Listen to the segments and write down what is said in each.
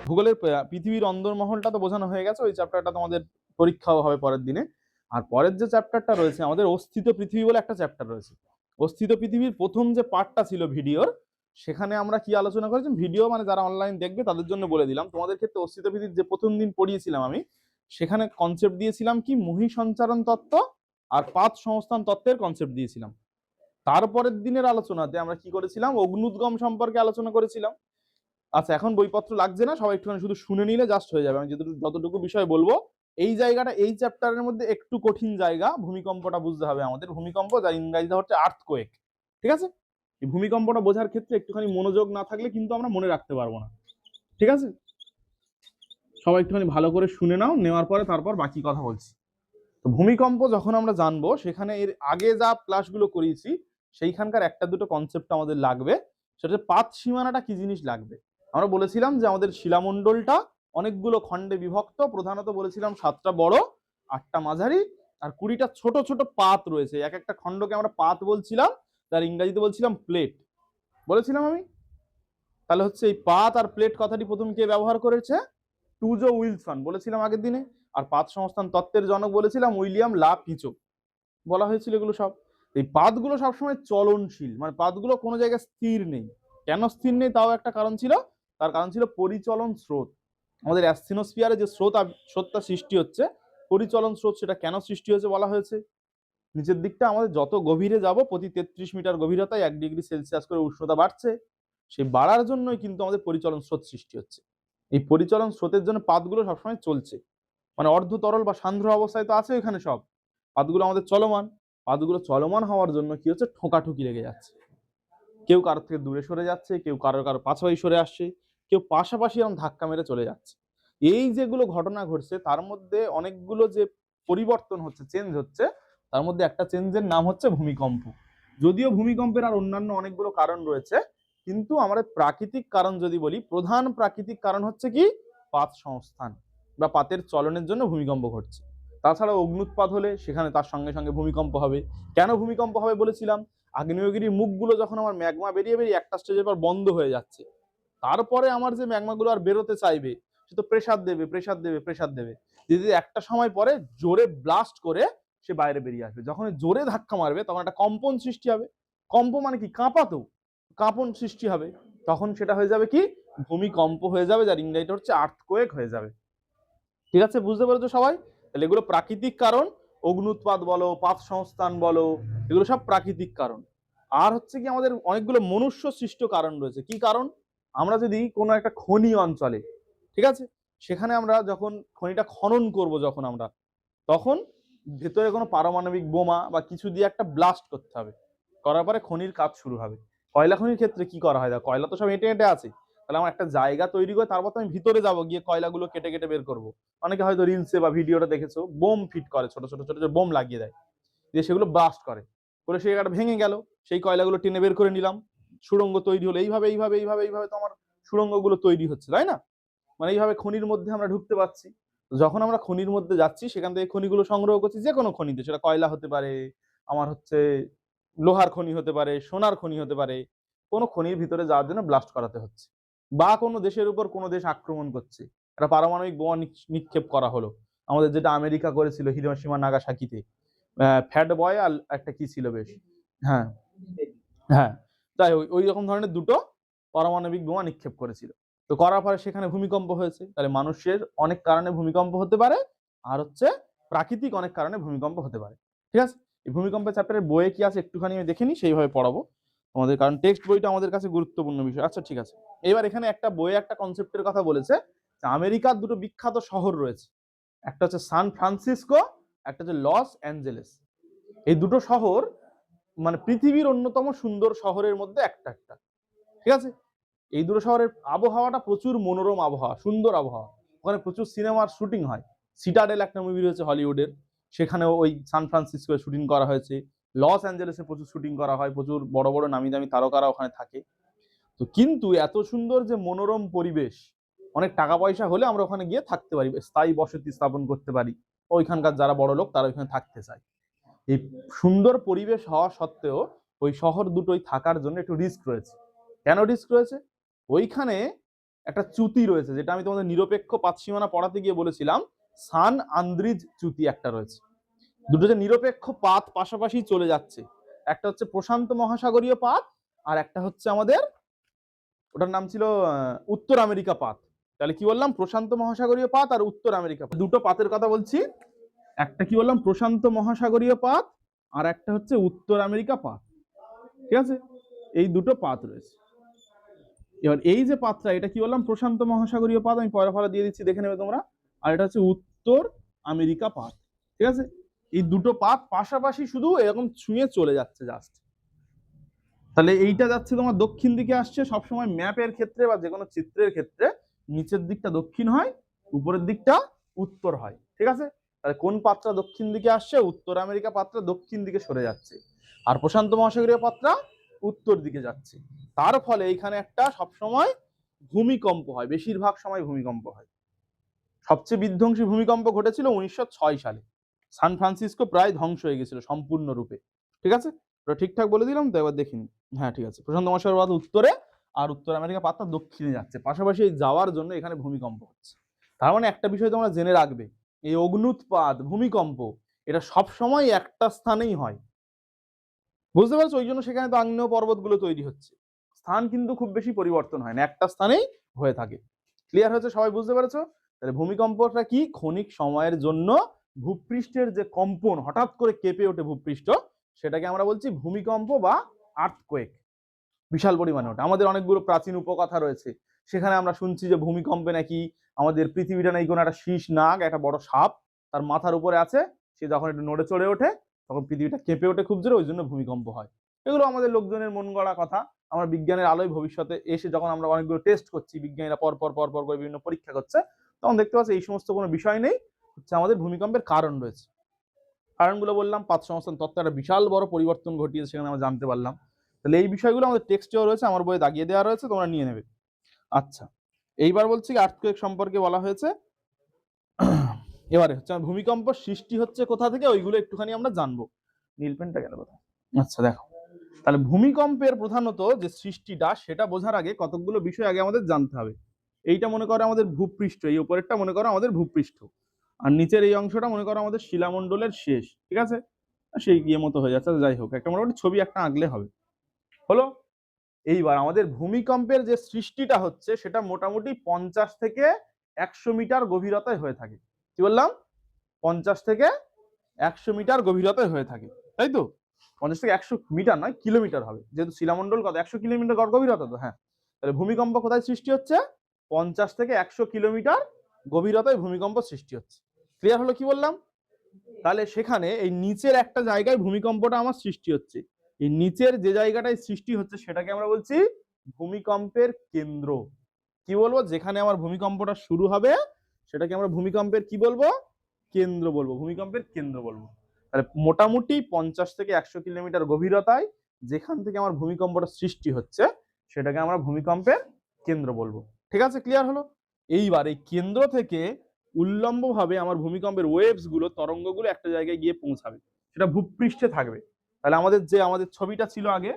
ভূগোলের পৃথিবীর অন্দরমহলটা তো বোঝানো হয়ে গেছে, ওই চ্যাপ্টারটা তোমাদের পরীক্ষাও হবে পরের দিনে। আর পরের যে চ্যাপ্টারটা রয়েছে আমাদের অস্থিত পৃথিবী বলে একটা চ্যাপ্টার রয়েছে। অস্থিত পৃথিবীর প্রথম যে পার্টটা ছিল ভিডিওর, সেখানে আমরা কি আলোচনা করেছি, ভিডিও মানে যারা অনলাইন দেখবে তাদের জন্য বলে দিলাম। তোমাদের ক্ষেত্রে অস্থিত পৃথিবীর যে প্রথম দিন পড়িয়েছিলাম আমি, সেখানে কনসেপ্ট দিয়েছিলাম কি মহী সঞ্চারণ তত্ত্ব আর পাত সংস্থান তত্ত্বের কনসেপ্ট দিয়েছিলাম। তারপরের দিনের আলোচনাতে আমরা কি করেছিলাম, অগ্নুদ্গম সম্পর্কে আলোচনা করেছিলাম। আচ্ছা, এখন বইপত্র লাগছে না, সবাই একটুখানি শুধু শুনে নিলে জাস্ট হয়ে যাবে। আমি যতটুকু বিষয় বলবো, এই জায়গাটা এই চ্যাপ্টারের মধ্যে একটু কঠিন জায়গা, ভূমিকম্পটা বুঝতে হবে আমাদের। ভূমিকম্প, যার ইংরেজিতে হচ্ছে আর্থকোয়েক, ঠিক আছে? এই ভূমিকম্পটা বোঝার ক্ষেত্রে একটুখানি মনোযোগ না থাকলে কিন্তু আমরা মনে রাখতে পারবো না, ঠিক আছে? সবাই একটুখানি ভালো করে শুনে নাও, নেওয়ার পরে তারপর বাকি কথা বলছি। তো ভূমিকম্প যখন আমরা জানবো, সেখানে এর আগে যা ক্লাসগুলো করিয়েছি সেইখানকার একটা দুটো কনসেপ্ট আমাদের লাগবে। সেটা হচ্ছে পাত সীমানাটা কি জিনিস লাগবে। আমরা বলেছিলাম যে আমাদের শিলামণ্ডলটা অনেকগুলো খণ্ডে বিভক্ত, প্রধানত বলেছিলাম 7টা বড়, 8টা মাঝারি আর 20টা ছোট ছোট পাত রয়েছে। এক একটা খণ্ডকে আমরা পাত বলছিলাম, তার ইংরেজিতে বলছিলাম প্লেট, বলেছিলাম আমি। তাহলে হচ্ছে এই পাত আর প্লেট কথাটি প্রথম কে ব্যবহার করেছে, টুজো উইলসন, বলেছিলাম আগের দিনে। আর পাত সংস্থান তত্ত্বের জনক বলেছিলাম উইলিয়াম লা পিচো, বলা হয়েছিল এগুলো সব। এই পাতগুলো সবসময় চলনশীল, মানে পাতগুলো কোনো জায়গায় স্থির নেই। কেন স্থির নেই তাও একটা কারণ ছিল, তার কারণ ছিল পরিচলন স্রোত। আমাদের অ্যাস্থিনোস্ফিয়ারে যে স্রোতটা সৃষ্টি হচ্ছে, পরিচলন স্রোত, সেটা কেন সৃষ্টি হয়েছে বলা হয়েছে। নিচের দিকটা আমাদের যত গভীরে যাব, প্রতি 33 মিটার গভীরতায় 1 ডিগ্রি সেলসিয়াস করে উষ্ণতা বাড়ছে। সেই বাড়ার জন্যই কিন্তু আমাদের পরিচলন স্রোত সৃষ্টি হচ্ছে। এই পরিচলন স্রোতের জন্য পাতগুলো সবসময় চলছে, মানে অর্ধ তরল বা সান্দ্র অবস্থায় তো আছে এখানে সব। পাতগুলো আমাদের চলমান, পাতগুলো চলমান হওয়ার জন্য কি হচ্ছে, ঠোকাঠুকি লেগে যাচ্ছে। কেউ কারোর থেকে দূরে সরে যাচ্ছে, কেউ কারো পাশাপাশি সরে আসছে, কেউ পাশাপাশি এরকম ধাক্কা মেরে চলে যাচ্ছে। এই যেগুলো ঘটনা ঘটছে তার মধ্যে অনেকগুলো যে পরিবর্তন হচ্ছে, চেঞ্জ হচ্ছে, তার মধ্যে একটা চেঞ্জের নাম হচ্ছে ভূমিকম্প। যদিও ভূমিকম্পের আর অন্যান্য অনেকগুলো কারণ রয়েছে, কিন্তু আমাদের প্রাকৃতিক কারণ যদি বলি, প্রধান প্রাকৃতিক কারণ হচ্ছে কি পাত সংস্থান বা পাতের চলনের জন্য ভূমিকম্প ঘটছে। তাছাড়া অগ্নুৎপাত হলে সেখানে তার সঙ্গে সঙ্গে ভূমিকম্প হবে। কেন ভূমিকম্প হবে বলেছিলাম, আগ্নেয়গিরির মুখগুলো যখন আমার ম্যাগমা বেরিয়ে বেরিয়ে একটা স্টেজের পর বন্ধ হয়ে যাচ্ছে, তারপরে আমার যে ম্যাগমাগুলো আর বেরোতে চাইবে, সে তো প্রেসার দেবে প্রেসার দেবে প্রেসার দেবে, যদি একটা সময় পরে জোরে ব্লাস্ট করে সে বাইরে বেরিয়ে আসবে। যখন জোরে ধাক্কা মারবে তখন একটা কম্পন সৃষ্টি হবে। কম্প মানে কি, কাঁপাতো, কাঁপন সৃষ্টি হবে। তখন সেটা হয়ে যাবে কি, ভূমিকম্প হয়ে যাবে, যার ইংরেজিটা হচ্ছে আর্থকোয়েক হয়ে যাবে। ঠিক আছে, বুঝতে পেরেছো সবাই? তাহলে এগুলো প্রাকৃতিক কারণ, অগ্নুৎপাত বলো, পাত সংস্থান বলো, এগুলো সব প্রাকৃতিক কারণ। আর হচ্ছে কি আমাদের অনেকগুলো মনুষ্য সৃষ্ট কারণ রয়েছে। কি কারণ, আমরা যদি কোনো একটা খনি অঞ্চলে, ঠিক আছে, সেখানে আমরা যখন খনিটা খনন করব, যখন আমরা, তখন ভেতরে কোনো পারমাণবিক বোমা বা কিছু দিয়ে একটা ব্লাস্ট করতে হবে, করার পরে খনির কাজ শুরু হবে। কয়লা খনির ক্ষেত্রে কি করা হয়, কয়লা তো সব এঁটে এঁটে আছে, তাহলে আমার একটা জায়গা তৈরি করে তারপর তো আমি ভিতরে যাবো, গিয়ে কয়লাগুলো কেটে কেটে বের করবো। অনেকে হয়তো রিলসে বা ভিডিওটা দেখেছো, বোম ফিট করে, ছোট ছোট ছোট ছোট বোম লাগিয়ে দেয়, দিয়ে সেগুলো ব্লাস্ট করে, করে সেই জায়গাটা ভেঙে গেল, সেই কয়লাগুলো টেনে বের করে নিলাম, সুড়ঙ্গ তৈরি হলো। এইভাবে এইভাবে এইভাবে এইভাবে তো আমার সুড়ঙ্গগুলো তৈরি হচ্ছে, তাই না? মানে এইভাবে খনির মধ্যে আমরা ঢুকতে পারছি। যখন আমরা খনির মধ্যে যাচ্ছি, সেখান থেকে খনিগুলো সংগ্রহ করছি, যে কোনো খনিতে, সেটা কয়লা হতে পারে, আমার হচ্ছে লোহার খনি হতে পারে, সোনার খনি হতে পারে, কোনো খনির ভিতরে যাওয়ার জন্য ব্লাস্ট করাতে হচ্ছে। বা কোনো দেশের উপর কোনো দেশ আক্রমণ করছে, একটা পারমাণবিক বোমা নিক্ষেপ করা হলো, আমাদের যেটা আমেরিকা করেছিল হিরোশিমা নাগাসাকিতে, ফ্যাট বয় আর একটা কি ছিল বেশ, হ্যাঁ হ্যাঁ, তাই ওই রকম ধরনের দুটো পারমাণবিক বোমা নিক্ষেপ করেছিল। তো করার পরে সেখানে ভূমিকম্প হয়েছে। তাহলে মানুষের অনেক কারণে ভূমিকম্প হতে পারে, আর হচ্ছে প্রাকৃতিক অনেক কারণে ভূমিকম্প হতে পারে। ঠিক আছে, এই ভূমিকম্পের চ্যাপ্টারের বইয়ে কি আছে একটুখানি আমি দেখে নিই, সেইভাবে পড়াবো তোমাদের, কারণ টেক্সট বইটা আমাদের কাছে গুরুত্বপূর্ণ বিষয়। আচ্ছা ঠিক আছে, এবার এখানে একটা বইয়ে একটা কনসেপ্টের কথা বলেছে, আমেরিকার দুটো বিখ্যাত শহর রয়েছে, একটা হচ্ছে সান ফ্রান্সিসকো, একটা হচ্ছে লস অ্যাঞ্জেলেস। এই দুটো শহর মানে পৃথিবীর অন্যতম সুন্দর শহরের মধ্যে একটা একটা, ঠিক আছে? এই দুটো শহরের আবহাওয়াটা প্রচুর মনোরম আবহাওয়া, সুন্দর আবহাওয়া। ওখানে প্রচুর সিনেমার শুটিং হয়। সিটাডেল একটা মুভি রয়েছে হলিউডের, সেখানেও ওই সান ফ্রান্সিসকোয় শুটিং করা হয়েছে। লস অ্যাঞ্জেলেসে প্রচুর শুটিং করা হয়, প্রচুর বড় বড় নামি দামি তারকারা ওখানে থাকে। তো কিন্তু এত সুন্দর যে মনোরম পরিবেশ, অনেক টাকা পয়সা হলে আমরা ওখানে গিয়ে থাকতে পারি, স্থায়ী বসতি স্থাপন করতে পারি। ওইখানকার যারা বড় লোক তারা ওইখানে থাকতে চায়। এই সুন্দর পরিবেশ হওয়া সত্ত্বেও ওই শহর দুটোই থাকার জন্য একটু রিস্ক রয়েছে। কেন রিস্ক রয়েছে, ওইখানে একটা চ্যুতি রয়েছে, যেটা আমি তোমাদের নিরপেক্ষ পাতসীমানা পড়াতে গিয়ে বলেছিলাম, সান আন্দ্রিজ চ্যুতি একটা রয়েছে। দুটো যে নিরপেক্ষ পাত পাশাপাশি চলে যাচ্ছে, একটা হচ্ছে প্রশান্ত মহাসাগরীয় পাত, আর একটা হচ্ছে আমাদের, ওটার নাম ছিল উত্তর আমেরিকা পাত। তাহলে কি বললাম, প্রশান্ত মহাসাগরীয় পাত আর উত্তর আমেরিকা পাত। দুটো পাতের কথা বলছি, একটা কি বললাম প্রশান্ত মহাসাগরীয় পাত, আর একটা হচ্ছে উত্তর আমেরিকা পাত। ঠিক আছে, এই দুটো পাত রয়েছে। এবার এই যে পাতটা, এটা কি বললাম প্রশান্ত মহাসাগরীয় পাত, আমি পরে ফলা দিয়ে দিচ্ছি, দেখে নেবে তোমরা। আর এটা হচ্ছে উত্তর আমেরিকা পাত। ঠিক আছে, এই দুটো পাত পাশাপাশি শুধু এরকম ছুঁয়ে চলে যাচ্ছে জাস্ট। তাহলে এইটা যাচ্ছে তোমার দক্ষিণ দিকে আসছে। সবসময় ম্যাপের ক্ষেত্রে বা যে কোনো চিত্রের ক্ষেত্রে নিচের দিকটা দক্ষিণ হয়, উপরের দিকটা উত্তর হয়। ঠিক আছে, তাহলে কোন পাতটা দক্ষিণ দিকে আসছে, উত্তর আমেরিকা পাতটা দক্ষিণ দিকে সরে যাচ্ছে, আর প্রশান্ত মহাসাগরীয় পাতটা উত্তর দিকে যাচ্ছে। তার ফলে এইখানে একটা সবসময় ভূমিকম্প হয়, বেশিরভাগ সময় ভূমিকম্প হয়। সবচেয়ে বিধ্বংসী ভূমিকম্প ঘটেছিল 1906 সালে। সান ফ্রান্সিসকো প্রায় ধ্বংস হয়ে গেছিল সম্পূর্ণরূপে। ঠিক আছে, ঠিকঠাক বলে দিলাম তো, এবার দেখিনি। হ্যাঁ ঠিক আছে, প্রশান্ত মহাসাগর পাত উত্তরে আর উত্তর আমেরিকা পাতটা দক্ষিণে যাচ্ছে, পাশাপাশি যাওয়ার জন্য এখানে ভূমিকম্প হচ্ছে। তার মানে একটা বিষয় তোমরা জেনে রাখবে, এই অগ্নুৎপাত ভূমিকম্প এটা সব সময় একটা স্থানেই হয়। বুঝতে পারছো, ওই জন্য সেখানে তো আগ্নেয় পর্বতগুলো তৈরি হচ্ছে। স্থান কিন্তু খুব বেশি পরিবর্তন হয় না, একটা স্থানেই হয়ে থাকে। ক্লিয়ার হচ্ছে, সবাই বুঝতে পেরেছো? তাহলে ভূমিকম্পটা কি, ক্ষণিক সময়ের জন্য ভূপৃষ্ঠের যে কম্পন, হঠাৎ করে কেঁপে ওঠে ভূপৃষ্ঠ, সেটাকে আমরা বলছি ভূমিকম্প বা আর্থকোয়েক। বিশাল পরিমাণে ওঠে। আমাদের অনেকগুলো প্রাচীন উপকথা রয়েছে, সেখানে আমরা শুনছি যে ভূমিকম্পে নাকি আমাদের পৃথিবীটা নাকি কোনো একটা শীষ নাগ, একটা বড় সাপ তার মাথার উপরে আছে, সে যখন একটু নড়ে চড়ে ওঠে তখন পৃথিবীটা কেঁপে ওঠে খুব জোরে, ওই জন্য ভূমিকম্প হয়। এগুলো আমাদের লোকজনের মন গড়া কথা। আমরা বিজ্ঞানের আলোয় ভবিষ্যতে এসে যখন আমরা অনেকগুলো টেস্ট করছি, বিজ্ঞানীরা পর পর পর পর করে বিভিন্ন পরীক্ষা করছে, তখন দেখতে পাচ্ছি এই সমস্ত কোনো বিষয় নেই, হচ্ছে আমাদের ভূমিকম্পের কারণ রয়েছে। কারণগুলো বললাম, পাত সংস্থান তত্ত্ব একটা বিশাল বড় পরিবর্তন ঘটিয়েছে, সেখানে আমরা জানতে পারলাম। তাহলে এই বিষয়গুলো আমাদের টেক্সটেও রয়েছে, আমার বইয়ে দাগিয়ে দেওয়া রয়েছে, তোমরা নিয়ে নেবে। আচ্ছা, এইবার বলছি আর্থকোয়েক সম্পর্কে বলা হয়েছে। এবারে হচ্ছে ভূমিকম্প সৃষ্টি হচ্ছে কোথা থেকে, ওইগুলো একটুখানি আমরা জানবো। নীল পেনটা গেল কোথায়? আচ্ছা দেখো, তাহলে ভূমিকম্পের প্রধানত যে সৃষ্টিটা, সেটা বোঝার আগে কতগুলো বিষয় আগে আমাদের জানতে হবে। এইটা মনে করো আমাদের ভূপৃষ্ঠ, এই উপরেরটা মনে করো আমাদের ভূপৃষ্ঠ, আর নিচের এই অংশটা মনে করো আমাদের শিলামণ্ডলের শেষ। ঠিক আছে, সেই গিয়ে মতো হয়ে যাচ্ছে, যাই হোক একটা মোটামুটি ছবি একটা আঁকলে হবে। হলো, এইবার আমাদের ভূমিকম্পের যে সৃষ্টিটা হচ্ছে, সেটা মোটামুটি 50 থেকে 100 মিটার গভীরতায় হয়ে থাকে। কি বললাম, 50 থেকে 100 মিটার গভীরতায় হয়ে থাকে, তাই তো? 50 থেকে 100 মিটার নয়, কিলোমিটার হবে, যেহেতু শিলামণ্ডল কত 100 কিলোমিটার গভীরতা তো। হ্যাঁ, তাহলে ভূমিকম্প কোথায় সৃষ্টি হচ্ছে, 50 থেকে 100 কিলোমিটার গভীরতায় ভূমিকম্প সৃষ্টি হচ্ছে। ক্লিয়ার হলো কি বললাম? তাহলে সেখানে এই নিচের একটা জায়গায় ভূমিকম্পটা আমার সৃষ্টি হচ্ছে, এই নিচের যে জায়গাটায় সৃষ্টি হচ্ছে সেটাকে আমরা বলছি ভূমিকম্পের কেন্দ্র। কি বলবো, যেখানে আমার ভূমিকম্পটা শুরু হবে সেটাকে আমরা ভূমিকম্পের কি বলবো, কেন্দ্র বলবো, ভূমিকম্পের কেন্দ্র বলবো। তাহলে মোটামুটি 50 থেকে 100 কিলোমিটার গভীরতায় যেখান থেকে আমার ভূমিকম্পটা সৃষ্টি হচ্ছে, সেটাকে আমরা ভূমিকম্পের কেন্দ্র বলবো। ঠিক আছে, ক্লিয়ার হলো? এইবার এই কেন্দ্র থেকে উল্লম্বভাবে আমার ভূমিকম্পের ওয়েভস গুলো, তরঙ্গগুলো একটা জায়গায় গিয়ে পৌঁছাবে, সেটা ভূপৃষ্ঠে থাকবে। তাহলে আমাদের ছবিটা ছিল আগে,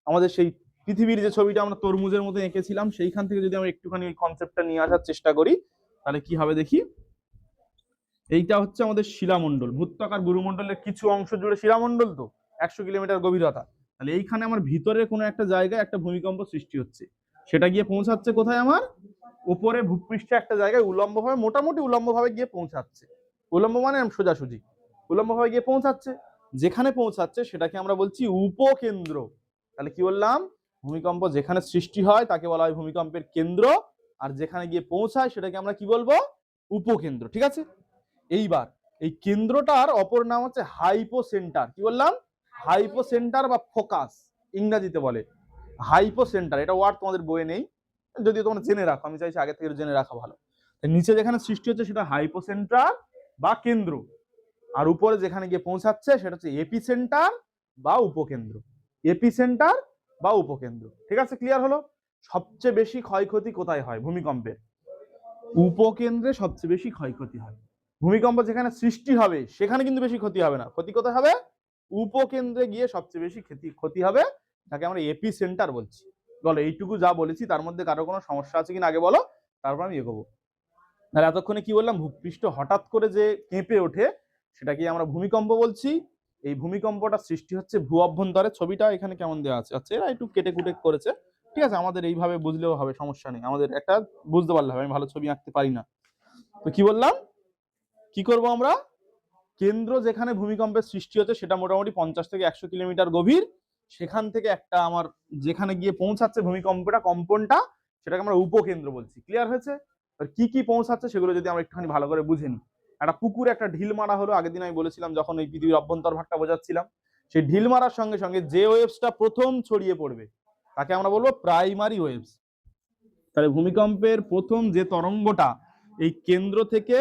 আমাদের সেই পৃথিবীর যে ছবিটা আমরা তরমুজের মতো এঁকেছিলাম, সেইখান থেকে যদি আমরা একটুখানি এই কনসেপ্টটা নিয়ে আসার চেষ্টা করি, তাহলে কি হবে দেখি। এইটা হচ্ছে আমাদের শিলামণ্ডল, ভূত্বক আর গুরুমণ্ডলের কিছু অংশ জুড়ে শিলামণ্ডল তো, 100 কিলোমিটার গভীরতা। তাহলে এইখানে আমার ভিতরে কোনো একটা জায়গায় একটা ভূমিকম্প সৃষ্টি হচ্ছে, সেটা গিয়ে পৌঁছাচ্ছে কোথায়, আমার উপরে ভূপৃষ্ঠে একটা জায়গায় উলম্বভাবে, মোটামুটি উলম্বভাবে গিয়ে পৌঁছাচ্ছে। উলম্ব মানে সোজাসুজি, উলম্বভাবে গিয়ে পৌঁছাচ্ছে। যেখানে পৌঁছাচ্ছে সেটাকে আমরা বলছি উপকেন্দ্র। তাহলে কি বললাম, ভূমিকম্প যেখানে সৃষ্টি হয় তাকে বলা হয় ভূমিকম্পের কেন্দ্র, আর যেখানে গিয়ে পৌঁছায় সেটাকে আমরা কি বলবো, উপকেন্দ্র। ঠিক আছে, এইবার এই কেন্দ্রটার অপর নাম হচ্ছে হাইপোসেন্টার। কি বললাম, হাইপোসেন্টার বা ফোকাস ইংরেজিতে বলে। হাইপোসেন্টার, এটা ওয়ার্ড তোমাদের বইয়ে নেই, যদি তোমরা জেনে রাখো, আমি চাইছি আগে থেকে জেনে রাখা ভালো। নিচে যেখানে সৃষ্টি হচ্ছে সেটা হাইপোসেন্টার বা কেন্দ্র, আর উপরে যেখানে গিয়ে পৌঁছাচ্ছে সেটা হচ্ছে এপিসেন্টার বা উপকেন্দ্র। এপিসেন্টার বা উপকেন্দ্র। ঠিক আছে, ক্লিয়ার হলো? সবচেয়ে বেশি ক্ষয়ক্ষতি কোথায় হয় ভূমিকম্পের, উপকেন্দ্রে সবচেয়ে বেশি ক্ষয়ক্ষতি হয়। ভূমিকম্প যেখানে সৃষ্টি হবে সেখানে কিন্তু বেশি ক্ষতি হবে না, ক্ষতি কোথায় হবে, উপকেন্দ্রে গিয়ে সবচেয়ে বেশি ক্ষতি হবে, যাকে আমরা এপিসেন্টার বলছি। বলো এইটুকু যা বলেছি তার মধ্যে কারো কোনো সমস্যা আছে কিনা আগে বলো, তারপর আমি এগোবো। তাহলে এতক্ষণে কি বললাম, ভূপৃষ্ঠ হঠাৎ করে যে কেঁপে ওঠে সেটাকে আমরা ভূমিকম্প বলছি। এই ভূমিকম্পটা সৃষ্টি হচ্ছে ভূ অভ্যন্তরে। ছবিটা এখানে কেমন দেওয়া আছে, আচ্ছা এরা একটু কেটে কুটে করেছে, ঠিক আছে, আমাদের এইভাবে বুঝলেও হবে, সমস্যা নেই, আমাদের একটা বুঝতে পারলে হবে, আমি ভালো ছবি আঁকতে পারি না। তো কি বললাম, কি করব আমরা, কেন্দ্র যেখানে ভূমিকম্পের সৃষ্টি হচ্ছে সেটা মোটামুটি 50 থেকে 100 কিলোমিটার গভীর, সেখান থেকে একটা আমার যেখানে গিয়ে পৌঁছাচ্ছে ভূমিকম্পটা, কম্পনটা, সেটাকে আমরা উপকেন্দ্র বলছি। ক্লিয়ার হয়েছে? কি কি পৌঁছাচ্ছে সেগুলো যদি আমরা একটুখানি ভালো করে বুঝে নিই। একটা পুকুরে একটা ঢিল মারা হলো, আগের দিন আমি বলেছিলাম যখন এই পৃথিবীর অভ্যন্তর ভাগটা বোঝাচ্ছিলাম, সেই ঢিল মারার সঙ্গে সঙ্গে যে ওয়েভসটা প্রথম ছড়িয়ে পড়বে তাকে আমরা বলবো প্রাইমারি ওয়েভস। তাহলে ভূমিকম্পের প্রথম যে তরঙ্গটা এই কেন্দ্র থেকে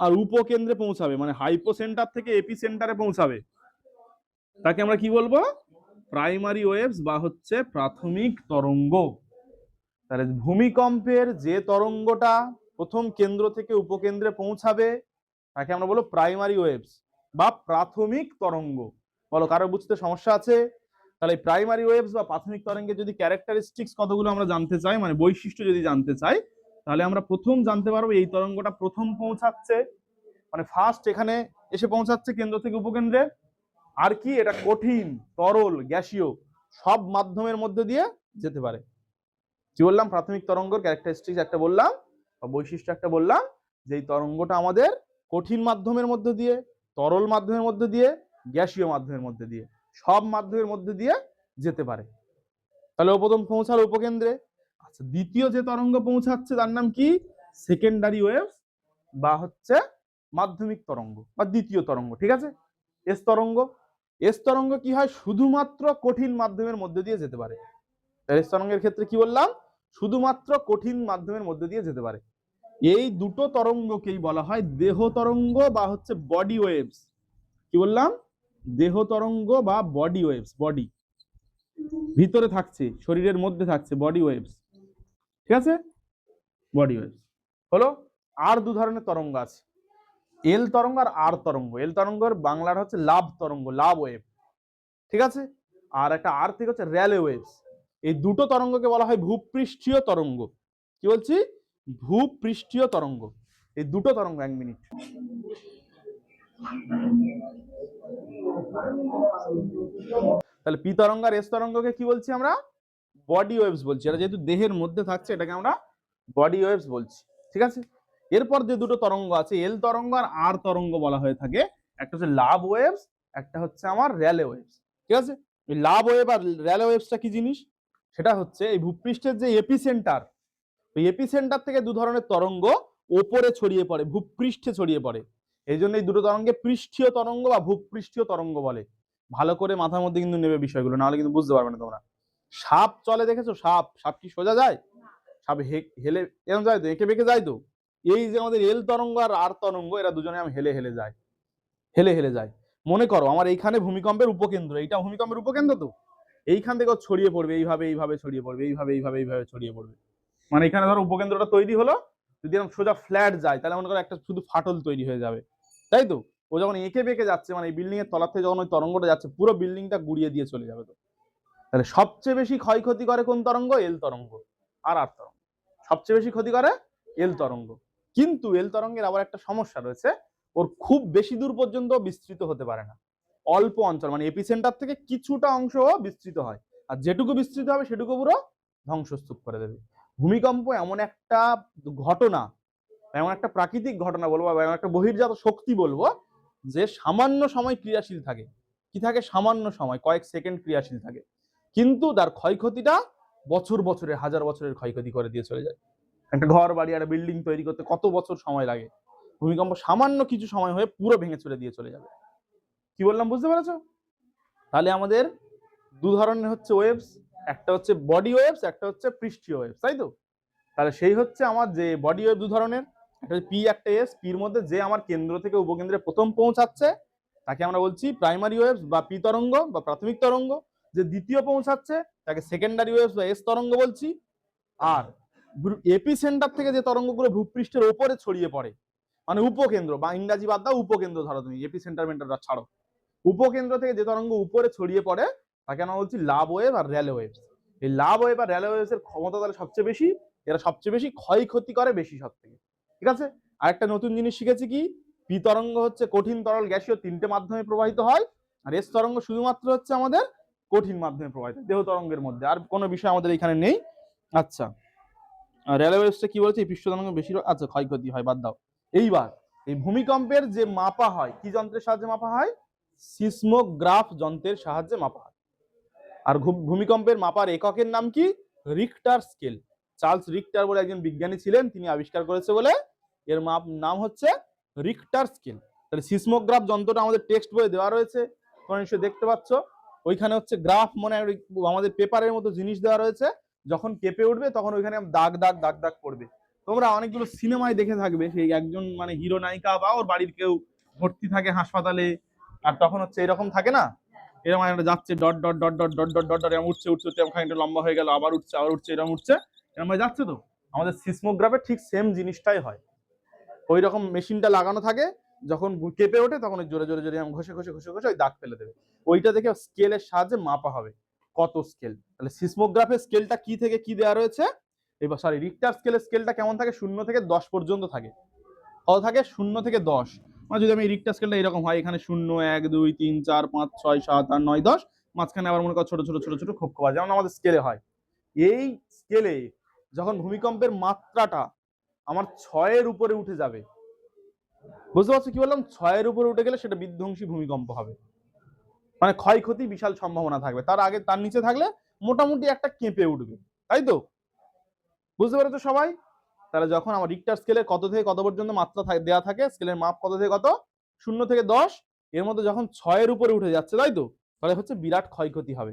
আর উপকেন্দ্রে পৌঁছাবে, মানে হাইপো সেন্টার থেকে এপি সেন্টারে পৌঁছাবে, তাকে আমরা কি বলবো, প্রাইমারি ওয়েভস বা হচ্ছে প্রাথমিক তরঙ্গ। তাহলে ভূমিকম্পের যে তরঙ্গটা প্রথম কেন্দ্র থেকে উপকেন্দ্রে পৌঁছাবে তাকে আমরা বলবো প্রাইমারি ওয়েভস বা প্রাথমিক তরঙ্গ। বলো কারো বুঝতে সমস্যা আছে? তাহলে প্রাইমারি ওয়েভস বা প্রাথমিক তরঙ্গের যদি ক্যারেক্টারিস্টিক্স কতগুলো আমরা জানতে চাই, মানে বৈশিষ্ট্য যদি জানতে চাই, তাহলে আমরা প্রথম জানতে পারবো এই তরঙ্গটা প্রথম পৌঁছাচ্ছে, মানে ফার্স্ট এখানে এসে পৌঁছাচ্ছে কেন্দ্র থেকে উপকেন্দ্রে। আর কি, এটা কঠিন, তরল, গ্যাসীয় সব মাধ্যমের মধ্যে দিয়ে যেতে পারে। কি বললাম, প্রাথমিক তরঙ্গের ক্যারেক্টারিস্টিক্স একটা বললাম বা বৈশিষ্ট্য একটা বললাম, যে এই তরঙ্গটা আমাদের কঠিন মাধ্যমের মধ্যে দিয়ে, তরল মাধ্যমের মধ্যে দিয়ে, গ্যাসীয় মাধ্যমের মধ্যে দিয়ে, সব মাধ্যমের মধ্যে দিয়ে যেতে পারে। তাহলে ও প্রথম পৌঁছালো উপকেন্দ্রে। আচ্ছা, দ্বিতীয় যে তরঙ্গ পৌঁছাচ্ছে তার নাম কি, সেকেন্ডারি ওয়েভস বা হচ্ছে মাধ্যমিক তরঙ্গ বা দ্বিতীয় তরঙ্গ, ঠিক আছে। এস তরঙ্গ, এস তরঙ্গ কি হয়, শুধুমাত্র কঠিন মাধ্যমের মধ্যে দিয়ে যেতে পারে। এস তরঙ্গের ক্ষেত্রে কি বললাম, শুধুমাত্র কঠিন মাধ্যমের মধ্যে দিয়ে যেতে পারে। এই দুটো তরঙ্গকেই বলা হয় দেহ তরঙ্গ বা হচ্ছে বডি ওয়েভস। কি বললাম, দেহ তরঙ্গ বা বডি ওয়েভস, বডি ভিতরে থাকছে, শরীরের মধ্যে থাকছে, বডি ওয়েভস, ঠিক আছে, বডি ওয়েভস হলো। আর দু ধরনের তরঙ্গ আছে, এল তরঙ্গ আর আর তরঙ্গ। এল তরঙ্গের বাংলার হচ্ছে লাভ তরঙ্গ, লাভ ওয়েভ, ঠিক আছে। আর একটা আর থেকে হচ্ছে রেলে ওয়েভস। এই দুটো তরঙ্গকে বলা হয় ভূপৃষ্ঠীয় তরঙ্গ। কি বলছি, ভূপৃষ্ঠীয় তরঙ্গ। এই দুটো তরঙ্গ, এক মিনিট, তাহলে পি তরঙ্গ আর এস তরঙ্গকে কি বলছি আমরা, বডি ওয়েভস বলছি। এটা যেহেতু দেহের মধ্যে থাকছে এটাকে আমরা বডি ওয়েভস বলছি, ঠিক আছে। এরপর যে দুটো তরঙ্গ আছে, এল তরঙ্গ আর আর তরঙ্গ বলা হয়ে থাকে। একটা হচ্ছে লাভ ওয়েভস, একটা হচ্ছে আমার রেলে ওয়েভস, ঠিক আছে। এই লাভ ওয়েভ আর রেলে ওয়েভসটা কি জিনিস, সেটা হচ্ছে এই ভূপৃষ্ঠের যে এপিসেন্টার, ওই এপিসেন্টার থেকে দু ধরনের তরঙ্গ ওপরে ছড়িয়ে পড়ে, ভূপৃষ্ঠে ছড়িয়ে পড়ে। এই জন্য এই দুটো তরঙ্গে পৃষ্ঠীয় তরঙ্গ বা ভূপৃষ্ঠীয় তরঙ্গ বলে। ভালো করে মাথার মধ্যে কিন্তু নেবে বিষয়গুলো, নাহলে কিন্তু বুঝতে পারবে না তোমরা। সাপ চলে দেখেছো, সাপ, সাপ কি সোজা যায়, সাপ হেলে এরকম যায় তো, এঁকে বেঁকে যায় তো। এই যে আমাদের এল তরঙ্গ আর আর তরঙ্গ, এরা দুজনে আমি হেলে হেলে যায়, হেলে হেলে যায়। মনে করো আমার এইখানে ভূমিকম্পের উপকেন্দ্র, এইটা ভূমিকম্পের উপকেন্দ্র তো, এইখান থেকে ছড়িয়ে পড়বে, এইভাবে এইভাবে ছড়িয়ে পড়বে, এইভাবে এইভাবে এইভাবে ছড়িয়ে পড়বে। মানে এখানে ধরো উপকেন্দ্রটা তৈরি হলো, যদি এরকম সোজা ফ্ল্যাট যায় তাহলে মনে করো একটা শুধু ফাটল তৈরি হয়ে যাবে, তাই তো। ও যখন এঁকে বেঁকে যাচ্ছে, মানে এই বিল্ডিং এর তলা থেকে যখন ওই তরঙ্গটা যাচ্ছে, পুরো বিল্ডিংটা গুড়িয়ে দিয়ে চলে যাবে। তো তাহলে সবচেয়ে বেশি ক্ষয়ক্ষতি করে কোন তরঙ্গ, এল তরঙ্গ আর আর তরঙ্গ। সবচেয়ে বেশি ক্ষতি করে এল তরঙ্গ। কিন্তু এল তরঙ্গের আবার একটা সমস্যা রয়েছে, ওর খুব বেশি দূর পর্যন্ত বিস্তৃত হতে পারে না, অল্প অঞ্চল, মানে এপিসেন্টার থেকে কিছুটা অংশ বিস্তৃত হয়, আর যেটুকু বিস্তৃত হবে সেটুকু পুরো ধ্বংসস্তূপ করে দেবে। ভূমিকম্প এমন একটা ঘটনা, এমন একটা প্রাকৃতিক ঘটনা বলবো, বা এমন একটা বহির্জাত শক্তি বলবো, যে সামান্য সময় ক্রিয়াশীল থাকে। কি থাকে, সামান্য সময়, কয়েক সেকেন্ড ক্রিয়াশীল থাকে, কিন্তু তার ক্ষয়ক্ষতিটা বছর বছরের, হাজার বছরের ক্ষয়ক্ষতি করে দিয়ে চলে যায়। একটা ঘর বাড়ি, একটা বিল্ডিং তৈরি করতে কত বছর সময় লাগে, ভূমিকম্প সামান্য কিছু সময় হয়ে পুরো ভেঙে চলে দিয়ে চলে যাবে। কি বললাম, বুঝতে পেরেছো? তাহলে আমাদের দু ধরনের হচ্ছে ওয়েভস, একটা হচ্ছে বডি ওয়েভস, একটা হচ্ছে পৃষ্ঠীয় ওয়েভস, তাই তো। তাহলে সেই হচ্ছে আমার যে বডি ওয়েভ দু ধরনের, একটা পি একটা এস। পির মধ্যে যে আমার কেন্দ্র থেকে উপকেন্দ্রে প্রথম পৌঁছাচ্ছে তাকে আমরা বলছি প্রাইমারি ওয়েভস বা পি তরঙ্গ বা প্রাথমিক তরঙ্গ। যে দ্বিতীয় পৌঁছাচ্ছে তাকে সেকেন্ডারি ওয়েভস বা এস তরঙ্গ বলছি। আর এপি সেন্টার থেকে যে তরঙ্গগুলো ভূপৃষ্ঠের ওপরে ছড়িয়ে পড়ে, মানে উপকেন্দ্র, বা ইংরাজি বাদ দাও, উপকেন্দ্র ধরো তুমি, এপি সেন্টার মেন্টারটা ছাড়ো, উপকেন্দ্র থেকে যে তরঙ্গ উপরে ছড়িয়ে পড়ে তাকে আমরা বলছি লাভ ওয়েভ আর রেলে ওয়েভস। এই লাভ ওয়েভ আর রেলে ওয়েভস এর ক্ষমতা তাহলে সবচেয়ে বেশি, এরা সবচেয়ে বেশি ক্ষয়ক্ষতি করে বেশি সব থেকে। ঠিক আছে, আরেকটা নতুন জিনিস শিখেছি কি, পি তরঙ্গ হচ্ছে কঠিন তরল গ্যাসীয় তিনটে মাধ্যমে প্রবাহিত হয়, আর এস তরঙ্গ শুধুমাত্র হচ্ছে আমাদের কঠিন মাধ্যমে প্রবাহিত দেহ তরঙ্গের মধ্যে, আর কোনো বিষয় আমাদের এখানে নেই। আচ্ছা, রেলে ওয়েভসটা কি বলছে, এই পৃষ্ঠ তরঙ্গ বেশি, আচ্ছা ক্ষয়ক্ষতি হয় বাদ দাও। এইবার এই ভূমিকম্পের যে মাপা হয় কি যন্ত্রের সাহায্যে মাপা হয়, সিসমোগ্রাফ যন্ত্রের সাহায্যে মাপা হয়। আর ভূমিকম্পের মাপার এককের নাম কি, রিক্টার স্কেল। চার্লস রিক্টার বলে একজন বিজ্ঞানী ছিলেন, তিনি আবিষ্কার করেছে বলে এর নাম হচ্ছে রিক্টার স্কেল। তাহলে সিসমোগ্রাফ যন্ত্রটা আমাদের টেক্সট বইয়ে দেওয়া রয়েছে, তোমরা নিশ্চয়ই দেখতে পাচ্ছ। ওইখানে হচ্ছে গ্রাফ মানে আমাদের পেপারের মতো জিনিস দেওয়া রয়েছে, যখন কেঁপে উঠবে তখন ওইখানে দাগ দাগ দাগ দাগ পড়বে। তোমরা অনেকগুলো সিনেমায় দেখে থাকবে, সেই একজন মানে হিরো নায়িকা বা ওর বাড়ির কেউ ভর্তি থাকে হাসপাতালে, আর তখন হচ্ছে এরকম থাকে না, এরকম একটা যাচ্ছে dot dot dot dot dot dot dot dot এরকম উঠছে উঠছে উঠছে, খানিকটা লম্বা হয়ে গেল, আবার উঠছে আবার উঠছে, এরকম উঠছে এরকম ভাবে যাচ্ছে। তো আমাদের সিসমোগ্রাফে ঠিক সেম জিনিসটাই হয়, ওই রকম মেশিনটা লাগানো থাকে, যখন কেঁপে ওঠে তখন জোরে জোরে জোরে ঘষে ঘষে ঘষে ঘষে ওই দাগ ফেলে দেবে, ওইটা থেকে স্কেলের সাহায্যে মাপা হবে কত স্কেল। তাহলে সিসমোগ্রাফের স্কেলটা কি থেকে কি দেওয়া রয়েছে, এবার সরি রিক্টার স্কেলের স্কেলটা কেমন থাকে, 0 থেকে 10 পর্যন্ত থাকে। কত থাকে, 0 থেকে 10। মানে যদি আমি রিক্টার স্কেলটা এরকম হয়, এখানে 0 1 2 3 4 5 6 7 8 9 10, মাঝখানে আবার মনে করো ছোট ছোট ছোট ছোট খোপ খোপা, যেমন আমাদের স্কেলে হয়। এই স্কেলে যখন ভূমিকম্পের মাত্রাটা আমার 6-এর উপরে উঠে যাবে, বুঝতে পারছো কি বললাম, 6-এর উপরে উঠে গেলে সেটা বিধ্বংসী ভূমিকম্প হবে, মানে ক্ষয়ক্ষতি বিশাল সম্ভাবনা থাকবে। তার আগে তার নিচে থাকলে মোটামুটি একটা কেঁপে উঠবে, তাই তো? বুঝতে পেরেছো সবাই? তাহলে যখন আমার রিক্টার স্কেলে কত থেকে কত পর্যন্ত মাত্রা দেওয়া থাকে, স্কেলের মাপ কত থেকে কত, 0 থেকে 10, এর মধ্যে যখন 6-এর উপরে উঠে যাচ্ছে, তাই তো, তাহলে হচ্ছে বিরাট ক্ষয়ক্ষতি হবে।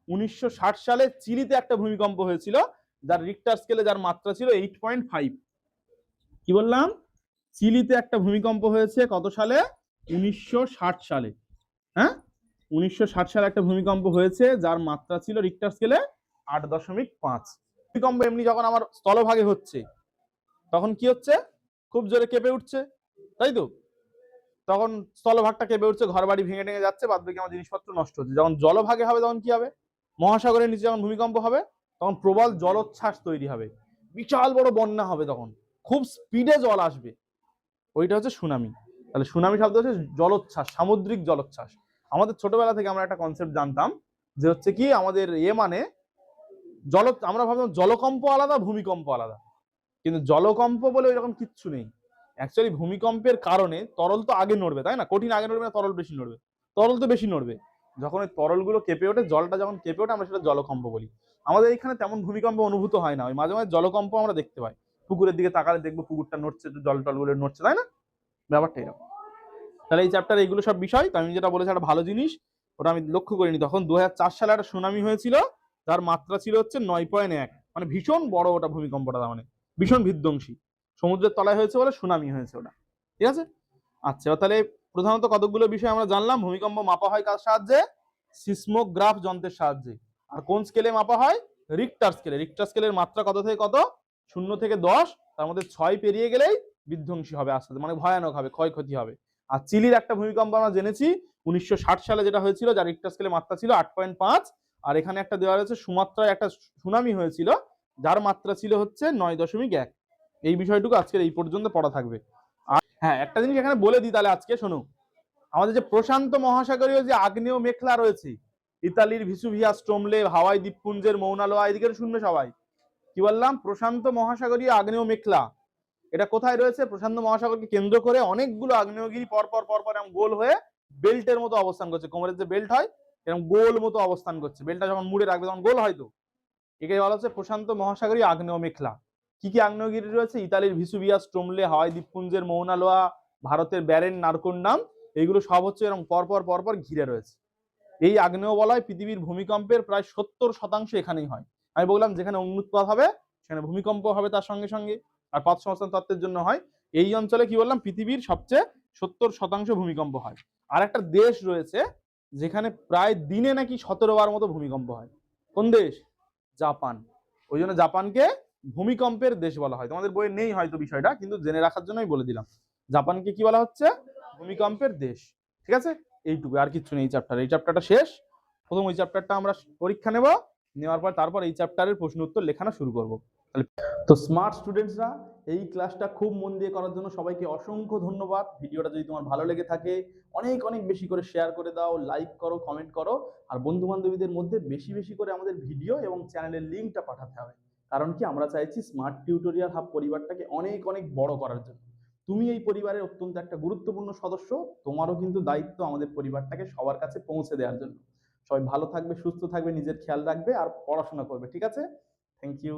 1960 সালে চিলিতে একটা ভূমিকম্প হয়েছিল, যার রিক্টার স্কেলে যার মাত্রা ছিল 8.5। কি বললাম, চিলিতে একটা ভূমিকম্প হয়েছে কত সালে, 1960 সালে। হ্যাঁ, 1960 সালে একটা ভূমিকম্প হয়েছে যার মাত্রা ছিল রিক্টার স্কেলে 8.5। ভূমিকম্প এমনি যখন আমার স্থলভাগে হচ্ছে তখন কি হচ্ছে, খুব জোরে কেঁপে উঠছে, তাই তো, তখন স্থলভাগটা কেঁপে উঠছে, ঘর বাড়ি ভেঙে ভেঙে যাচ্ছে, বাদ বাকি আমার জিনিসপত্র নষ্ট হচ্ছে। যখন জলভাগে হবে তখন কি হবে, মহাসাগরের নিচে যখন ভূমিকম্প হবে তখন প্রবল জলোচ্ছ্বাস তৈরি হবে, বিশাল বড় বন্যা হবে, তখন খুব স্পিডে জল আসবে, ওইটা হচ্ছে সুনামি। তাহলে সুনামি শব্দ হচ্ছে জলোচ্ছ্বাস, সামুদ্রিক জলোচ্ছ্বাস। আমাদের ছোটবেলা থেকে আমরা একটা কনসেপ্ট জানতাম যে হচ্ছে কি, আমাদের মানে আমরা ভাবতাম জলকম্প আলাদা ভূমিকম্প আলাদা, কিন্তু জলকম্প বলে ওইরকম কিচ্ছু নেই। অ্যাকচুয়ালি ভূমিকম্পের কারণে তরল তো আগে নড়বে, তাই না, কঠিন আগে নড়বে না তরল বেশি নড়বে, তরল তো বেশি নড়বে, যখন ওই তরলগুলো কেঁপে ওঠে, জলটা যখন কেঁপে ওঠে আমরা সেটা জলকম্প বলি। আমাদের এখানে তেমন ভূমিকম্প অনুভূত হয় না, ওই মাঝে মাঝে জলকম্প আমরা দেখতে পাই, পুকুরের দিকে তাকালে দেখবো পুকুরটা নড়ছে, জল টলগুলো নড়ছে, তাই না, ব্যাপারটা এরকম। তাহলে এই চ্যাপ্টার এইগুলো সব বিষয়, তো আমি যেটা বলেছি একটা ভালো জিনিস, ওটা আমি লক্ষ্য করিনি, তখন 2004 সালে একটা সুনামি হয়েছিল, তার মাত্রা ছিল হচ্ছে 9.1, মানে ভীষণ বড় ওটা ভূমিকম্পটা, মানে ভীষণ বিধ্বংসী, সমুদ্রের তলায় হয়েছে বলে সুনামি হয়েছে ওটা। ঠিক আছে, আচ্ছা তাহলে প্রধানত কতগুলো বিষয় আমরা জানলাম। ভূমিকম্প মাপা হয় কার সাহায্যে, সিসমোগ্রাফ যন্ত্রের সাহায্যে। আর কোন স্কেলে মাপা হয়, রিক্টার স্কেলে। রিক্টার স্কেলের মাত্রা কত থেকে কত, 0 থেকে 10, তার মধ্যে 6 পেরিয়ে গেলেই বিধ্বংসী হবে, আস্তে আস্তে মানে ভয়ানক হবে, ক্ষয়ক্ষতি হবে। আর চিলির একটা ভূমিকম্প আমরা জেনেছি 1960 সালে যেটা হয়েছিল, যার রিক্টার স্কেলে মাত্রা ছিল 8.5। আর এখানে একটা দেওয়া রয়েছে সুমাত্রায় একটা সুনামি হয়েছিল, যার মাত্রা ছিল হচ্ছে 9.1। এই বিষয়টুকু আজকের এই পর্যন্ত পড়া থাকবে। আর হ্যাঁ, একটা জিনিস এখানে বলে দিই তাহলে আজকে শোনো, আমাদের যে প্রশান্ত মহাসাগরীয় যে আগ্নেয় মেখলা রয়েছে, ইতালির ভিসুভিয়া, স্টোমলে, হাওয়াই দ্বীপপুঞ্জের মৌনা লোয়া, এদিকে শুনবে সবাই, কি বললাম, প্রশান্ত মহাসাগরীয় আগ্নেয় মেখলা, এটা কোথায় রয়েছে, প্রশান্ত মহাসাগরকে কেন্দ্র করে অনেকগুলো আগ্নেয়গিরি পরপর পরপর এরকম গোল হয়ে বেল্টের মতো অবস্থান করছে, কোমরের যে বেল্ট হয় এরকম গোল মতো অবস্থান করছে, বেল্টটা যখন মুড়ে রাখবে তখন গোল হয়, তো এটাই বলা হচ্ছে প্রশান্ত মহাসাগরীয় আগ্নেয় মেখলা। কি কি আগ্নেয়গিরি রয়েছে, ইতালির ভিসুভিয়া, স্টোমলে, হাওয়াই দ্বীপপুঞ্জের মৌনা লোয়া, ভারতের ব্যারেন নারকোন্ডাম, এইগুলো সব হচ্ছে এরকম পরপর পরপর ঘিরে রয়েছে। এই আগ্নেয় বলয় পৃথিবীর ভূমিকম্পের প্রায় 70% এখানেই হয়। আমি বললাম যেখানে অগ্নুৎপাত হবে সেখানে ভূমিকম্প হবে তার সঙ্গে সঙ্গে, আর পথ সংস্থান তত্ত্বের জন্য হয়। এই অঞ্চলে কি বললাম, পৃথিবীর সবচেয়ে 70% ভূমিকম্প হয়। আর একটা দেশ রয়েছে যেখানে প্রায় দিনে নাকি 17 বার মতো ভূমিকম্প হয়, কোন দেশ, জাপান। ওই জন্য জাপানকে ভূমিকম্পের দেশ বলা হয়। তোমাদের বইয়ে নেই হয়তো বিষয়টা, কিন্তু জেনে রাখার জন্যই বলে দিলাম, জাপানকে কি বলা হচ্ছে, ভূমিকম্পের দেশ। ঠিক আছে, এইটুকু, আর কিছু নেই। এই চ্যাপ্টারটা শেষ। প্রথম ওই চ্যাপ্টারটা আমরা পরীক্ষা নেব, নেওয়ার পর তারপর এই চ্যাপ্টারের প্রশ্ন উত্তর লেখানো শুরু করব। তো স্মার্ট স্টুডেন্টসরা, এই ক্লাসটা খুব মন দিয়ে করার জন্য সবাইকে অসংখ্য ধন্যবাদ। ভিডিওটা যদি তোমার ভালো লেগে থাকে অনেক অনেক বেশি করে শেয়ার করে দাও, লাইক করো, কমেন্ট করো, আর বন্ধু বান্ধবীদের মধ্যে বেশি বেশি করে আমাদের ভিডিও এবং চ্যানেলের লিঙ্কটা পাঠাতে হবে। কারণ কি, আমরা চাইছি স্মার্ট টিউটোরিয়াল হাব পরিবারটাকে অনেক অনেক বড় করার জন্য। তুমি এই পরিবারের অত্যন্ত একটা গুরুত্বপূর্ণ সদস্য, তোমারও কিন্তু দায়িত্ব আমাদের পরিবারটাকে সবার কাছে পৌঁছে দেওয়ার জন্য। সবাই ভালো থাকবে, সুস্থ থাকবে, নিজের খেয়াল রাখবে আর পড়াশোনা করবে, ঠিক আছে? Thank you.